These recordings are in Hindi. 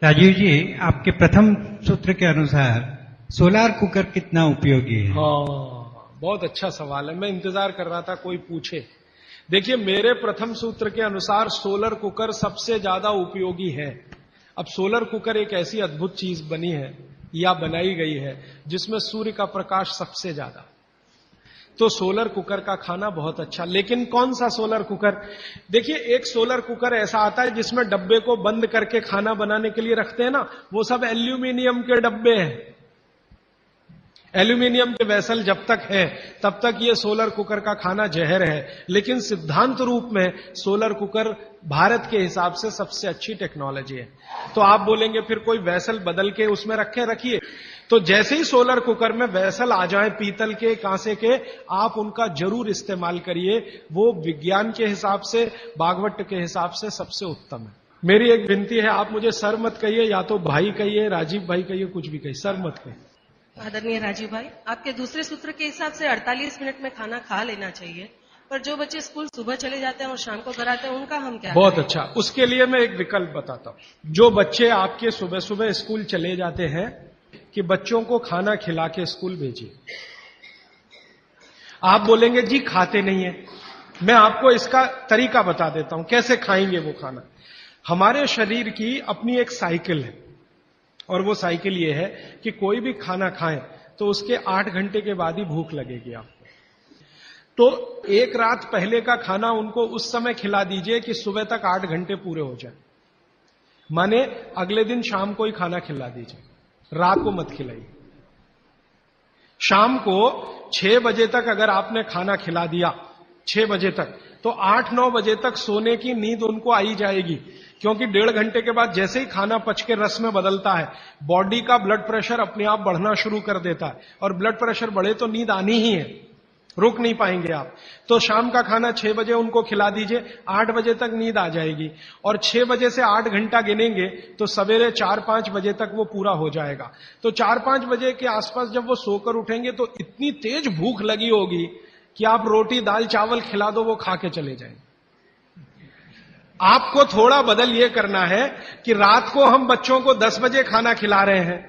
राजीव जी, आपके प्रथम सूत्र के अनुसार सोलार कुकर कितना उपयोगी है? हाँ, बहुत अच्छा सवाल है। मैं इंतजार कर रहा था कोई पूछे। देखिए, मेरे प्रथम सूत्र के अनुसार सोलर कुकर सबसे ज्यादा उपयोगी है। अब सोलर कुकर एक ऐसी अद्भुत चीज बनी है या बनाई गई है जिसमें सूर्य का प्रकाश सबसे ज्यादा। तो सोलर कुकर का खाना बहुत अच्छा। लेकिन कौन सा सोलर कुकर? देखिए, एक सोलर कुकर ऐसा आता है जिसमें डब्बे को बंद करके खाना बनाने के लिए रखते हैं ना, वो सब एल्यूमिनियम के डब्बे हैं। एल्यूमिनियम के वेसल जब तक है तब तक ये सोलर कुकर का खाना जहर है। लेकिन सिद्धांत रूप में सोलर कुकर भारत के हिसाब से सबसे अच्छी टेक्नोलॉजी है। तो आप बोलेंगे फिर कोई वेसल बदल के उसमें रखिए। तो जैसे ही सोलर कुकर में वेसल आ जाए पीतल के, कांसे के, आप उनका जरूर इस्तेमाल करिए। वो विज्ञान के हिसाब से, भागवत के हिसाब से सबसे उत्तम है। मेरी एक विनती है, आप मुझे सर मत कहिए, या तो भाई कहिए, राजीव भाई कहिए, कुछ भी कहिए, सर मत कहिए। आदरणीय राजीव भाई, आपके दूसरे सूत्र के हिसाब से 48 मिनट में खाना खा लेना चाहिए, पर जो बच्चे स्कूल सुबह चले जाते हैं और शाम को घर आते हैं उनका हम क्या बहुत करें? अच्छा। उसके लिए मैं एक विकल्प बताता हूं। जो बच्चे आपके सुबह सुबह स्कूल चले जाते हैं, कि बच्चों को खाना खिला के स्कूल भेजिए। आप बोलेंगे जी खाते नहीं है। मैं आपको इसका तरीका बता देता हूं कैसे खाएंगे वो खाना। हमारे शरीर की अपनी एक साइकिल है, और वो साइकिल ये है कि कोई भी खाना खाएं तो उसके 8 घंटे के बाद ही भूख लगेगी आपको। तो एक रात पहले का खाना उनको उस समय खिला दीजिए कि सुबह तक 8 घंटे पूरे हो जाए। माने अगले दिन शाम को ही खाना खिला दीजिए, रात को मत खिलाइए। शाम को 6 बजे तक अगर आपने खाना खिला दिया, 6 बजे तक, तो 8-9 बजे तक सोने की नींद उनको आई जाएगी। क्योंकि 1.5 घंटे के बाद जैसे ही खाना पच के रस में बदलता है, बॉडी का ब्लड प्रेशर अपने आप बढ़ना शुरू कर देता है, और ब्लड प्रेशर बढ़े तो नींद आनी ही है, रुक नहीं पाएंगे आप। तो शाम का खाना 6 बजे उनको खिला दीजिए, 8 बजे तक नींद आ जाएगी, और 6 बजे से 8 घंटा गिनेंगे तो सवेरे 4-5 बजे तक वो पूरा हो जाएगा। तो 4-5 बजे के आसपास जब वो सोकर उठेंगे तो इतनी तेज भूख लगी होगी कि आप रोटी दाल चावल खिला दो, वो खा के चले जाएंगे। आपको थोड़ा बदल ये करना है कि रात को हम बच्चों को 10 बजे खाना खिला रहे हैं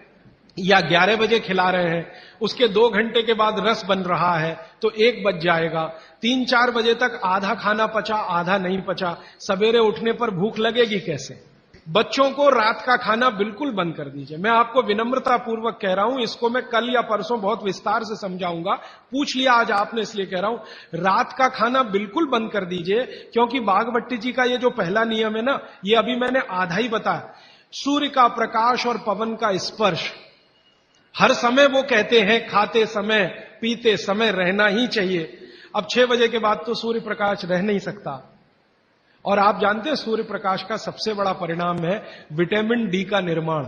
या 11 बजे खिला रहे हैं, उसके 2 घंटे के बाद रस बन रहा है तो 1 बज जाएगा। 3-4 बजे तक आधा खाना पचा, आधा नहीं पचा, सवेरे उठने पर भूख लगेगी कैसे? बच्चों को रात का खाना बिल्कुल बंद कर दीजिए। मैं आपको विनम्रता पूर्वक कह रहा हूं, इसको मैं कल या परसों बहुत विस्तार से समझाऊंगा, पूछ लिया आज आपने इसलिए कह रहा हूं। रात का खाना बिल्कुल बंद कर दीजिए, क्योंकि बागभट्टी जी का ये जो पहला नियम है ना, ये अभी मैंने आधा ही बताया। सूर्य का प्रकाश और पवन का स्पर्श हर समय वो कहते हैं खाते समय पीते समय रहना ही चाहिए। अब 6 बजे के बाद तो सूर्य प्रकाश रह नहीं सकता, और आप जानते हैं सूर्य प्रकाश का सबसे बड़ा परिणाम है विटामिन डी का निर्माण।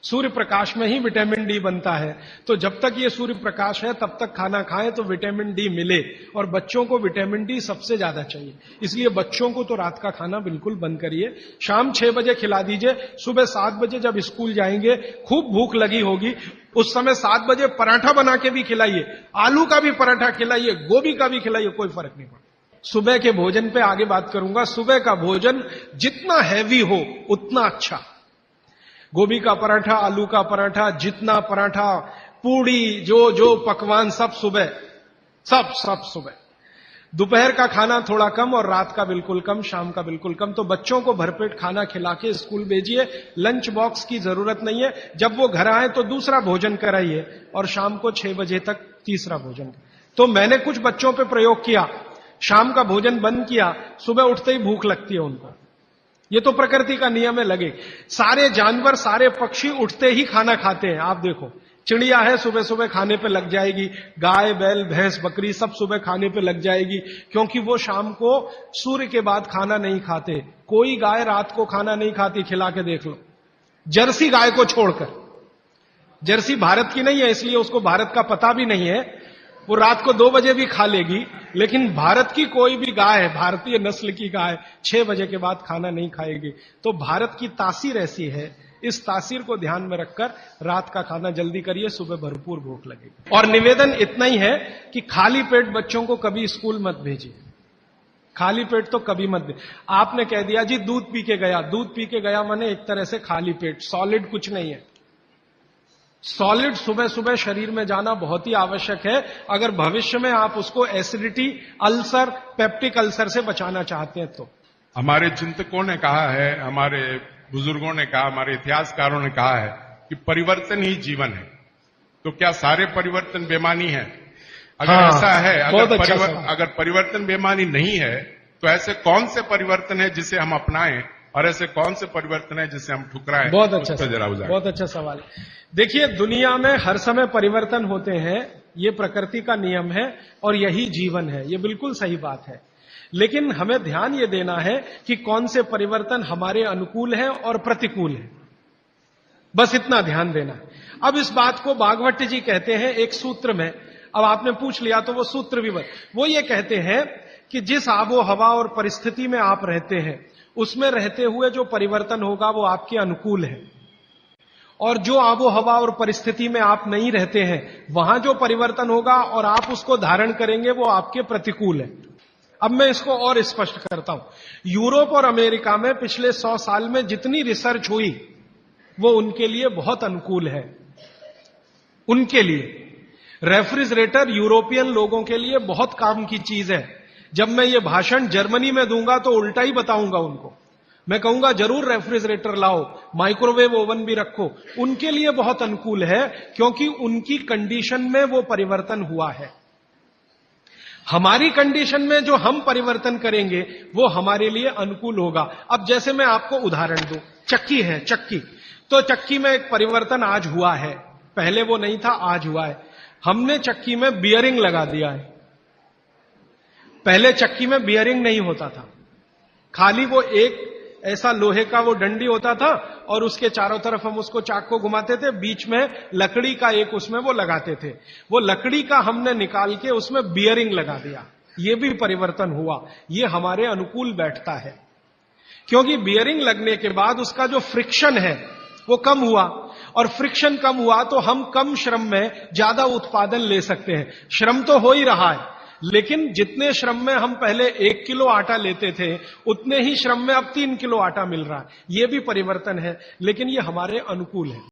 सूर्य प्रकाश में ही विटामिन डी बनता है। तो जब तक ये सूर्य प्रकाश है तब तक खाना खाएं तो विटामिन डी मिले, और बच्चों को विटामिन डी सबसे ज्यादा चाहिए। इसलिए बच्चों को तो रात का खाना बिल्कुल बंद करिए, शाम 6 बजे खिला दीजिए। सुबह 7 बजे जब स्कूल जाएंगे, खूब भूख लगी होगी, उस समय 7 बजे पराठा बना के भी खिलाइए, आलू का भी पराठा खिलाइए, गोभी का भी खिलाइए, कोई फर्क नहीं पड़ता। सुबह के भोजन पे आगे बात करूंगा। सुबह का भोजन जितना हैवी हो उतना अच्छा। गोभी का पराठा, आलू का पराठा, जितना पराठा, पूड़ी, जो पकवान, सब सुबह, सब सुबह। दोपहर का खाना थोड़ा कम, और रात का बिल्कुल कम, शाम का बिल्कुल कम। तो बच्चों को भरपेट खाना खिला के स्कूल भेजिए। लंच बॉक्स की जरूरत नहीं है। जब वो घर आए तो दूसरा भोजन कराइए, और शाम को 6 बजे तक तीसरा भोजन। तो मैंने कुछ बच्चों पे प्रयोग किया, शाम का भोजन बंद किया, सुबह उठते ही भूख लगती है उनको। ये तो प्रकृति का नियम है, लगे। सारे जानवर, सारे पक्षी उठते ही खाना खाते हैं। आप देखो, चिड़िया है सुबह सुबह खाने पे लग जाएगी, गाय बैल भैंस बकरी सब सुबह खाने पे लग जाएगी, क्योंकि वो शाम को सूर्य के बाद खाना नहीं खाते। कोई गाय रात को खाना नहीं खाती, खिला के देख लो, जर्सी गाय को छोड़कर। जर्सी भारत की नहीं है, इसलिए उसको भारत का पता भी नहीं है, वो रात को 2 बजे भी खा लेगी। लेकिन भारत की कोई भी गाय, भारतीय नस्ल की गाय 6 बजे के बाद खाना नहीं खाएगी। तो भारत की तासीर ऐसी है, इस तासीर को ध्यान में रखकर रात का खाना जल्दी करिए, सुबह भरपूर भूख लगेगी। और निवेदन इतना ही है कि खाली पेट बच्चों को कभी स्कूल मत भेजिए। खाली पेट तो कभी मत दे। आपने कह दिया जी दूध पी के गया, दूध पी के गया माने एक तरह से खाली पेट, सॉलिड कुछ नहीं है। सॉलिड सुबह सुबह शरीर में जाना बहुत ही आवश्यक है, अगर भविष्य में आप उसको एसिडिटी, अल्सर, पेप्टिक अल्सर से बचाना चाहते हैं तो। हमारे चिंतकों ने कहा है, हमारे बुजुर्गों ने कहा, हमारे इतिहासकारों ने कहा है कि परिवर्तन ही जीवन है। तो क्या सारे परिवर्तन बेमानी है? अगर ऐसा है, अगर परिवर्तन बेमानी नहीं है, तो ऐसे कौन से परिवर्तन है जिसे हम अपनाएं और ऐसे कौन से परिवर्तन है जिसे हम ठुकराएं? बहुत अच्छा, बहुत अच्छा सवाल है। देखिए, दुनिया में हर समय परिवर्तन होते हैं, ये प्रकृति का नियम है और यही जीवन है, ये बिल्कुल सही बात है। लेकिन हमें ध्यान ये देना है कि कौन से परिवर्तन हमारे अनुकूल है और प्रतिकूल है, बस इतना ध्यान देना है। अब इस बात को भागवत जी कहते हैं एक सूत्र में, अब आपने पूछ लिया तो वो सूत्र भी वो ये कहते हैं कि जिस आबो हवा और परिस्थिति में आप रहते हैं उसमें रहते हुए जो परिवर्तन होगा वो आपके अनुकूल है, और जो आबो हवा और परिस्थिति में आप नहीं रहते हैं वहां जो परिवर्तन होगा और आप उसको धारण करेंगे वो आपके प्रतिकूल है। अब मैं इसको और स्पष्ट करता हूं। यूरोप और अमेरिका में पिछले 100 साल में जितनी रिसर्च हुई वो उनके लिए बहुत अनुकूल है। उनके लिए रेफ्रिजरेटर यूरोपियन लोगों के लिए बहुत काम की चीज है। जब मैं ये भाषण जर्मनी में दूंगा तो उल्टा ही बताऊंगा उनको, मैं कहूंगा जरूर रेफ्रिजरेटर लाओ, माइक्रोवेव ओवन भी रखो। उनके लिए बहुत अनुकूल है क्योंकि उनकी कंडीशन में वो परिवर्तन हुआ है। हमारी कंडीशन में जो हम परिवर्तन करेंगे वो हमारे लिए अनुकूल होगा। अब जैसे मैं आपको उदाहरण दूं, चक्की है, चक्की, तो चक्की में एक परिवर्तन आज हुआ है, पहले वो नहीं था, आज हुआ है। हमने चक्की में बियरिंग लगा दिया है। पहले चक्की में बियरिंग नहीं होता था, खाली वो एक ऐसा लोहे का वो डंडी होता था और उसके चारों तरफ हम उसको चाक को घुमाते थे, बीच में लकड़ी का एक उसमें वो लगाते थे। वो लकड़ी का हमने निकाल के उसमें बियरिंग लगा दिया, ये भी परिवर्तन हुआ, ये हमारे अनुकूल बैठता है। क्योंकि बियरिंग लगने के बाद उसका जो फ्रिक्शन है वो कम हुआ, और फ्रिक्शन कम हुआ तो हम कम श्रम में ज्यादा उत्पादन ले सकते हैं। श्रम तो हो ही रहा है, लेकिन जितने श्रम में हम पहले 1 किलो आटा लेते थे उतने ही श्रम में अब 3 किलो आटा मिल रहा है। यह भी परिवर्तन है, लेकिन ये हमारे अनुकूल है।